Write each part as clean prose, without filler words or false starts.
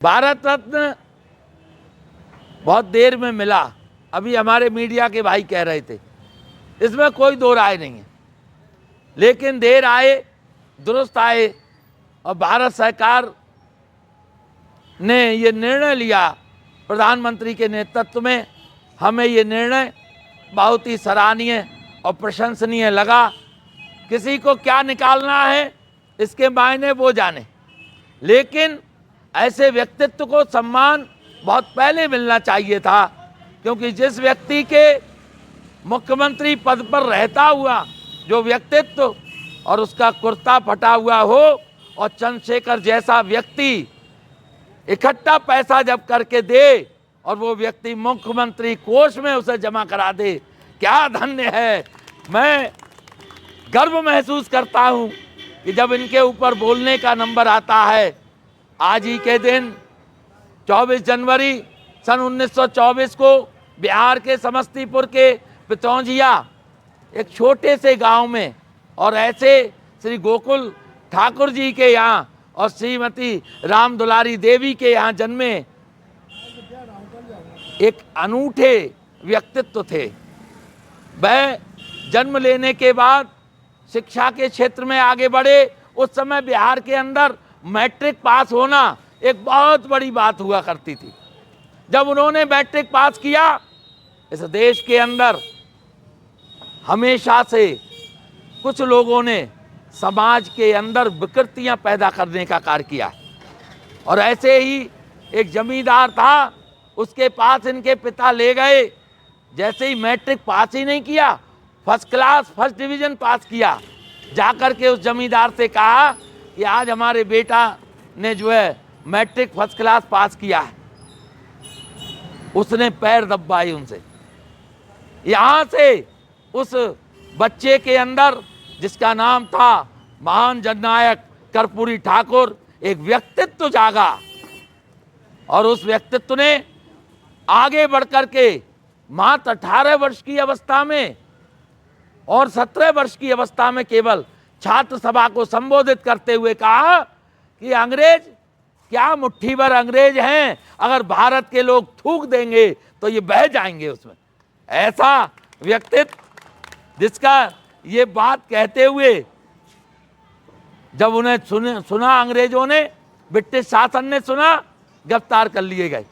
भारत रत्न बहुत देर में मिला, अभी हमारे मीडिया के भाई कह रहे थे, इसमें कोई दो राय नहीं है। लेकिन देर आए दुरुस्त आए, और भारत सरकार ने ये निर्णय लिया प्रधानमंत्री के नेतृत्व में। हमें ये निर्णय बहुत ही सराहनीय और प्रशंसनीय लगा। किसी को क्या निकालना है इसके मायने वो जाने, लेकिन ऐसे व्यक्तित्व को सम्मान बहुत पहले मिलना चाहिए था, क्योंकि जिस व्यक्ति के मुख्यमंत्री पद पर रहता हुआ जो व्यक्तित्व और उसका कुर्ता फटा हुआ हो, और चंद्रशेखर जैसा व्यक्ति इकट्ठा पैसा जब करके दे और वो व्यक्ति मुख्यमंत्री कोष में उसे जमा करा दे, क्या धन्य है। मैं गर्व महसूस करता हूँ कि जब इनके ऊपर बोलने का नंबर आता है। आज ही के दिन 24 जनवरी सन 1924 को बिहार के समस्तीपुर के पितौंजिया एक छोटे से गांव में, और ऐसे श्री गोकुल ठाकुर जी के यहाँ और श्रीमती राम दुलारी देवी के यहाँ जन्मे एक अनूठे व्यक्तित्व थे। वह जन्म लेने के बाद शिक्षा के क्षेत्र में आगे बढ़े। उस समय बिहार के अंदर मैट्रिक पास होना एक बहुत बड़ी बात हुआ करती थी। जब उन्होंने मैट्रिक पास किया, इस देश के अंदर हमेशा से कुछ लोगों ने समाज के अंदर विकृतियां पैदा करने का कार्य किया, और ऐसे ही एक जमींदार था, उसके पास इनके पिता ले गए। जैसे ही मैट्रिक पास ही नहीं किया, first class first division pass किया, जाकर के उस जमींदार से कहा कि आज हमारे बेटा ने जो है मैट्रिक फर्स्ट क्लास पास किया है। उसने पैर दबाए उनसे। यहाँ से उस बच्चे के अंदर, जिसका नाम था महान जननायक कर्पूरी ठाकुर, एक व्यक्तित्व जागा, और उस व्यक्तित्व ने आगे बढ़कर के मात्र 18 वर्ष की अवस्था में और 17 वर्ष की अवस्था में केवल छात्र सभा को संबोधित करते हुए कहा कि अंग्रेज क्या मुट्ठी भर अंग्रेज हैं, अगर भारत के लोग थूक देंगे तो ये बह जाएंगे उसमें। ऐसा व्यक्तित्व, जिसका ये बात कहते हुए जब उन्हें सुना अंग्रेजों ने, ब्रिटिश शासन ने सुना, गिरफ्तार कर लिए गए,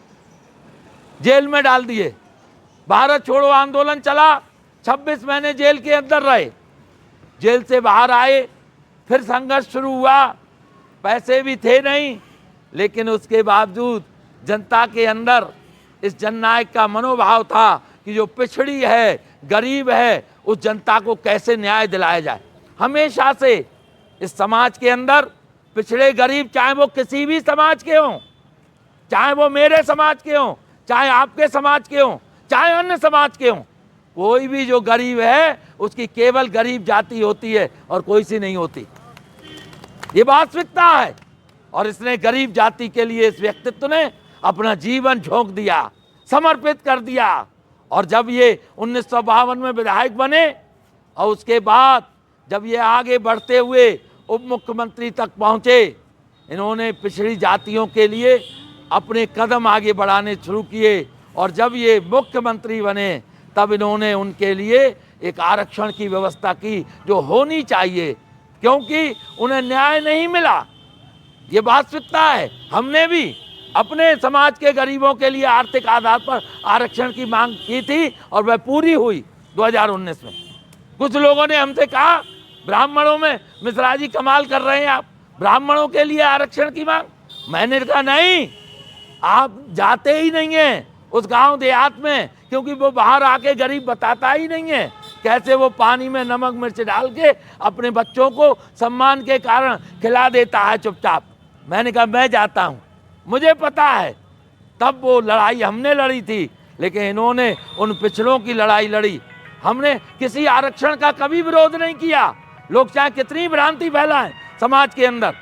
जेल में डाल दिए। भारत छोड़ो आंदोलन चला, 26 महीने जेल के अंदर रहे। जेल से बाहर आए, फिर संघर्ष शुरू हुआ। पैसे भी थे नहीं, लेकिन उसके बावजूद जनता के अंदर इस जननायक का मनोभाव था कि जो पिछड़ी है, गरीब है, उस जनता को कैसे न्याय दिलाया जाए। हमेशा से इस समाज के अंदर पिछड़े गरीब, चाहे वो किसी भी समाज के हों, चाहे वो मेरे समाज के हों, चाहे आपके समाज के हों, चाहे अन्य समाज के हों, कोई भी जो गरीब है उसकी केवल गरीब जाति होती है और कोई सी नहीं होती। ये वास्तविकता है। और इसने गरीब जाति के लिए, इस व्यक्तित्व ने अपना जीवन झोंक दिया, समर्पित कर दिया। और जब ये 1952 में विधायक बने, और उसके बाद जब ये आगे बढ़ते हुए उप मुख्यमंत्री तक पहुँचे, इन्होंने पिछड़ी जातियों के लिए अपने कदम आगे बढ़ाने शुरू किए। और जब ये मुख्यमंत्री बने, तब इन्होंने उनके लिए एक आरक्षण की व्यवस्था की जो होनी चाहिए, क्योंकि उन्हें न्याय नहीं मिला। ये वास्तविकता है। हमने भी अपने समाज के गरीबों के लिए आर्थिक आधार पर आरक्षण की मांग की थी, और वह पूरी हुई 2019 में। कुछ लोगों ने हमसे कहा, ब्राह्मणों में मिश्रा जी कमाल कर रहे हैं, आप ब्राह्मणों के लिए आरक्षण की मांग। मैंने कहा नहीं, आप जाते ही नहीं हैं उस गांव देहात में, क्योंकि वो बाहर आके गरीब बताता ही नहीं है कैसे वो पानी में नमक मिर्च डाल के अपने बच्चों को सम्मान के कारण खिला देता है चुपचाप। मैंने कहा मैं जाता हूँ, मुझे पता है तब वो लड़ाई हमने लड़ी थी, लेकिन इन्होंने उन पिछड़ों की लड़ाई लड़ी। हमने किसी आरक्षण का कभी विरोध नहीं किया। लोग चाहे कितनी भ्रांति फैलाएं समाज के अंदर,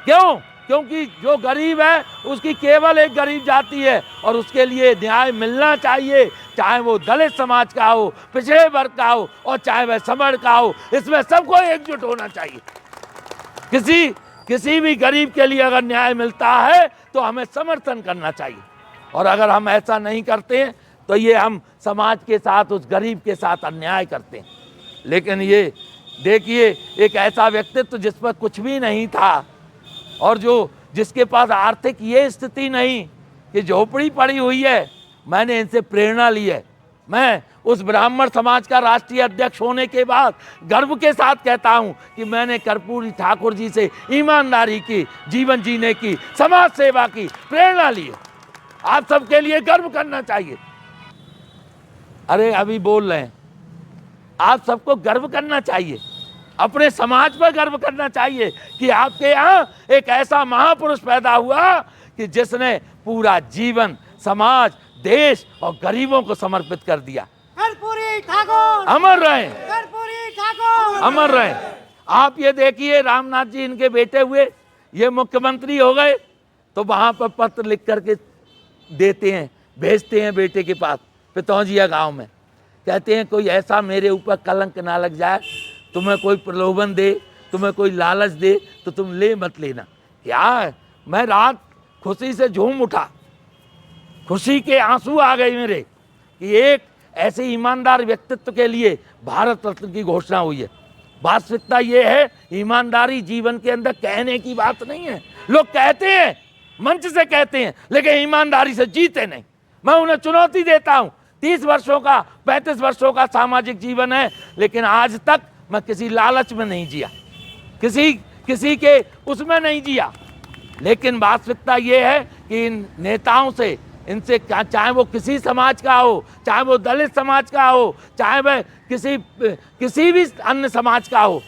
क्यों? क्योंकि जो गरीब है उसकी केवल एक गरीब जाति है, और उसके लिए न्याय मिलना चाहिए, चाहे वो दलित समाज का हो, पिछड़े वर्ग का हो, और चाहे वह समण का हो। इसमें सबको एकजुट होना चाहिए। किसी भी गरीब के लिए अगर न्याय मिलता है तो हमें समर्थन करना चाहिए। और अगर हम ऐसा नहीं करते हैं तो ये हम समाज के साथ, उस गरीब के साथ अन्याय करते हैं। लेकिन ये देखिए, एक ऐसा व्यक्तित्व जिस पर कुछ भी नहीं था और जिसके पास आर्थिक ये स्थिति नहीं कि झोपड़ी पड़ी हुई है, मैंने इनसे प्रेरणा ली है। मैं उस ब्राह्मण समाज का राष्ट्रीय अध्यक्ष होने के बाद गर्व के साथ कहता हूं कि मैंने कर्पूरी ठाकुर जी से ईमानदारी की, जीवन जीने की, समाज सेवा की प्रेरणा ली है। आप सबके लिए गर्व करना चाहिए। अरे अभी बोल रहे हैं, आप सबको गर्व करना चाहिए, अपने समाज पर गर्व करना चाहिए कि आपके यहाँ एक ऐसा महापुरुष पैदा हुआ कि जिसने पूरा जीवन समाज, देश और गरीबों को समर्पित कर दिया। कर्पूरी ठाकुर अमर रहे, कर्पूरी ठाकुर अमर रहे। आप ये देखिए, रामनाथ जी इनके बेटे हुए, ये मुख्यमंत्री हो गए तो वहां पर पत्र लिख करके देते हैं, भेजते हैं बेटे के पास, पितौजिया गांव में। कहते हैं कोई ऐसा मेरे ऊपर कलंक ना लग जाए, तुम्हें कोई प्रलोभन दे, तुम्हें कोई लालच दे तो तुम ले मत लेना। क्या है, मैं रात खुशी से झूम उठा, खुशी के आंसू आ गए मेरे कि एक ऐसे ईमानदार व्यक्तित्व के लिए भारत रत्न की घोषणा हुई है। वास्तविकता ये है, ईमानदारी जीवन के अंदर कहने की बात नहीं है। लोग कहते हैं, मंच से कहते हैं, लेकिन ईमानदारी से जीते नहीं। मैं उन्हें चुनौती देता हूं। 30 वर्षों का, 35 वर्षों का सामाजिक जीवन है, लेकिन आज तक मैं किसी लालच में नहीं जिया, किसी के उसमें नहीं जिया। लेकिन वास्तविकता ये है कि इन नेताओं से, इनसे, चाहे वो किसी समाज का हो, चाहे वो दलित समाज का हो, चाहे वह किसी भी अन्य समाज का हो,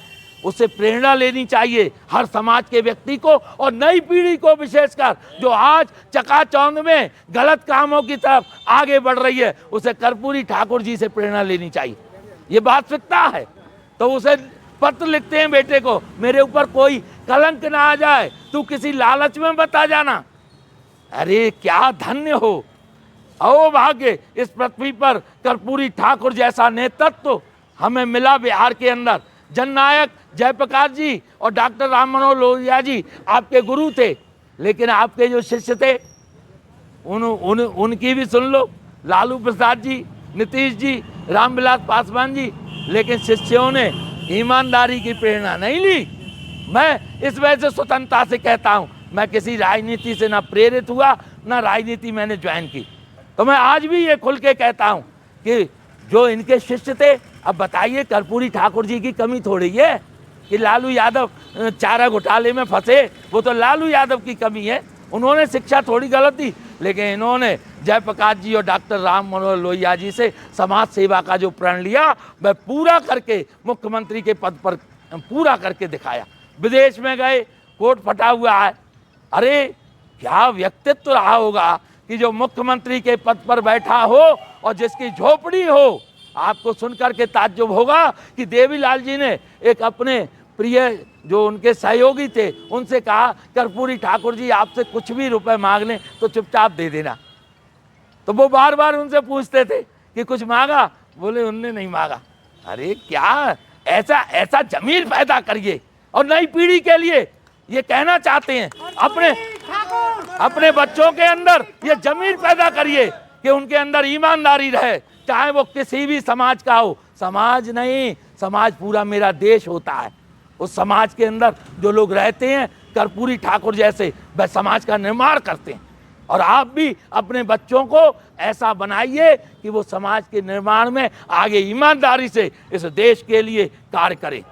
उससे प्रेरणा लेनी चाहिए हर समाज के व्यक्ति को और नई पीढ़ी को विशेषकर, जो आज चकाचौंध में गलत कामों की तरफ आगे बढ़ रही है, उसे कर्पूरी ठाकुर जी से प्रेरणा लेनी चाहिए। ये वास्तविकता है। तो उसे पत्र लिखते हैं बेटे को, मेरे ऊपर कोई कलंक ना आ जाए, तू किसी लालच में बता जाना। अरे क्या धन्य हो, ओ भाग्य, इस पृथ्वी पर कर्पूरी ठाकुर जैसा नेतृत्व हमें मिला। बिहार के अंदर जननायक जयप्रकाश जी और डॉक्टर राम मनोहर लोहिया जी आपके गुरु थे, लेकिन आपके जो शिष्य थे उनकी भी सुन लो, लालू प्रसाद जी, नीतीश जी, रामविलास पासवान जी। लेकिन शिष्यों ने ईमानदारी की प्रेरणा नहीं ली। मैं इस वजह से स्वतंत्रता से कहता हूँ, मैं किसी राजनीति से ना प्रेरित हुआ, ना राजनीति मैंने ज्वाइन की। तो मैं आज भी ये खुल के कहता हूँ कि जो इनके शिष्य थे, अब बताइए, कर्पूरी ठाकुर जी की कमी थोड़ी है कि लालू यादव चारा घोटाले में फंसे, वो तो लालू यादव की कमी है। उन्होंने शिक्षा थोड़ी गलत दी, लेकिन इन्होंने जयप्रकाश जी और डॉक्टर राम मनोहर लोहिया जी से समाज सेवा का जो प्रण लिया, वह पूरा करके मुख्यमंत्री के पद पर पूरा करके दिखाया। विदेश में गए, कोट फटा हुआ है। अरे क्या व्यक्तित्व रहा होगा कि जो मुख्यमंत्री के पद पर बैठा हो और जिसकी झोपड़ी हो। आपको सुनकर के ताज्जुब होगा कि देवीलाल जी ने एक अपने प्रिय जो उनके सहयोगी थे उनसे कहा, कर्पूरी ठाकुर जी आपसे कुछ भी रुपए मांग लें तो चुपचाप दे देना। तो वो बार बार उनसे पूछते थे कि कुछ मांगा, बोले उनने नहीं मांगा। अरे क्या ऐसा जमीर पैदा करिए और नई पीढ़ी के लिए ये कहना चाहते हैं, अपने बच्चों के अंदर ये जमीर पैदा करिए कि उनके अंदर ईमानदारी रहे, चाहे वो किसी भी समाज का हो। समाज नहीं, समाज पूरा मेरा देश होता है। उस समाज के अंदर जो लोग रहते हैं, कर्पूरी ठाकुर जैसे, वह समाज का निर्माण करते हैं। और आप भी अपने बच्चों को ऐसा बनाइए कि वो समाज के निर्माण में आगे ईमानदारी से इस देश के लिए कार्य करें।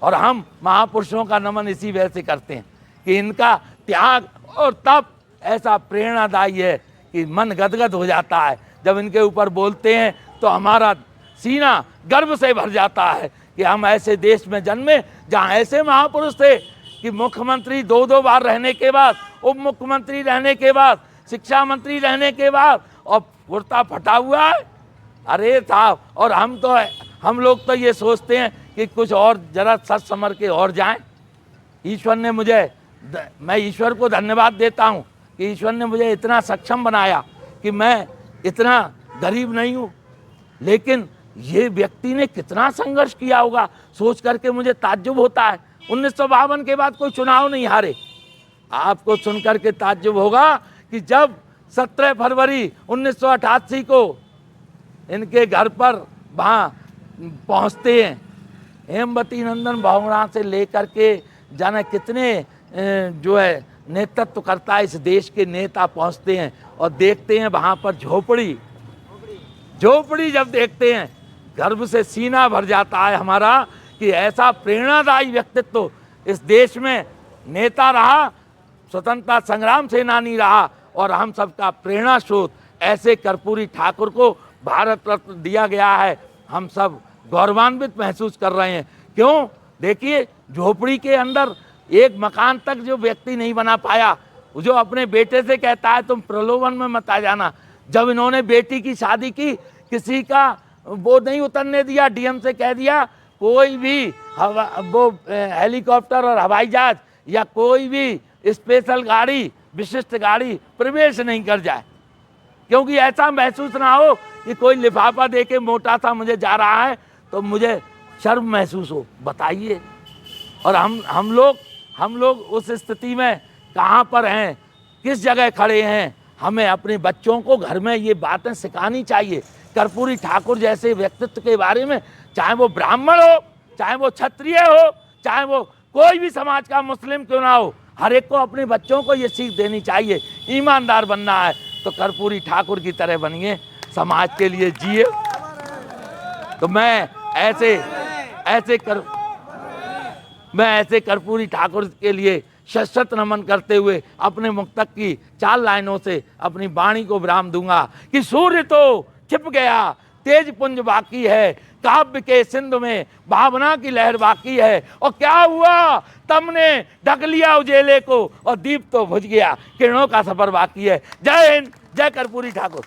और हम महापुरुषों का नमन इसी वजह से करते हैं कि इनका त्याग और तप ऐसा प्रेरणादायी है कि मन गदगद हो जाता है। जब इनके ऊपर बोलते हैं तो हमारा सीना गर्व से भर जाता है कि हम ऐसे देश में जन्मे जहाँ ऐसे महापुरुष थे कि मुख्यमंत्री 2-2 बार रहने के बाद, उप मुख्यमंत्री रहने के बाद, शिक्षा मंत्री रहने के बाद, और कुर्ता फटा हुआ है। अरे साहब, और हम लोग तो ये सोचते हैं कि कुछ और जरा सच समर के और जाएं। ईश्वर ने मैं ईश्वर को धन्यवाद देता हूँ कि ईश्वर ने मुझे इतना सक्षम बनाया कि मैं इतना गरीब नहीं हूँ। लेकिन ये व्यक्ति ने कितना संघर्ष किया होगा, सोच करके मुझे ताज्जुब होता है। 1952 के बाद कोई चुनाव नहीं हारे, आपको सुनकर के ताज्जुब होगा कि जब 17 फरवरी 1988 को इनके घर पर वहाँ पहुँचते हैं, हेमवती नंदन बहुगुणा से लेकर के जाने कितने जो है नेतृत्व करता है इस देश के नेता पहुँचते हैं और देखते हैं वहाँ पर झोपड़ी जब देखते हैं गर्व से सीना भर जाता है हमारा कि ऐसा प्रेरणादायी व्यक्तित्व इस देश में नेता रहा, स्वतंत्रता संग्राम सेनानी रहा और हम सबका प्रेरणा स्रोत ऐसे कर्पूरी ठाकुर को भारत रत्न दिया गया है। हम सब गौरवान्वित महसूस कर रहे हैं। क्यों? देखिए, झोपड़ी के अंदर एक मकान तक जो व्यक्ति नहीं बना पाया, जो अपने बेटे से कहता है तुम प्रलोभन में मत आ जाना, जब इन्होंने बेटी की शादी की किसी का वो नहीं उतरने दिया, डीएम से कह दिया कोई भी वो हेलीकॉप्टर और हवाई जहाज या कोई भी स्पेशल गाड़ी, विशिष्ट गाड़ी प्रवेश नहीं कर जाए, क्योंकि ऐसा महसूस ना हो कि कोई लिफाफा दे के मोटा सा मुझे जा रहा है तो मुझे शर्म महसूस हो। बताइए, और हम लोग उस स्थिति में कहाँ पर हैं, किस जगह खड़े हैं? हमें अपने बच्चों को घर में ये बातें सिखानी चाहिए। कर्पूरी ठाकुर जैसे व्यक्तित्व के बारे में, चाहे वो ब्राह्मण हो, चाहे वो क्षत्रिय हो, चाहे वो कोई भी समाज का मुस्लिम क्यों ना हो, हर एक को अपने बच्चों को ये सीख देनी चाहिए। ईमानदार बनना है तो कर्पूरी ठाकुर की तरह बनिए, समाज के लिए जिए। तो मैं ऐसे कर्पूरी ठाकुर के लिए शत नमन करते हुए अपने मुक्तक की 4 लाइनों से अपनी वाणी को विराम दूंगा कि सूर्य तो छिप गया, तेज पुंज बाकी है, काव्य के सिंधु में भावना की लहर बाकी है, और क्या हुआ, तुमने ढक लिया उजेले को और दीप तो बुझ गया, किरणों का सफर बाकी है। जय हिंद, जय कर्पूरी ठाकुर।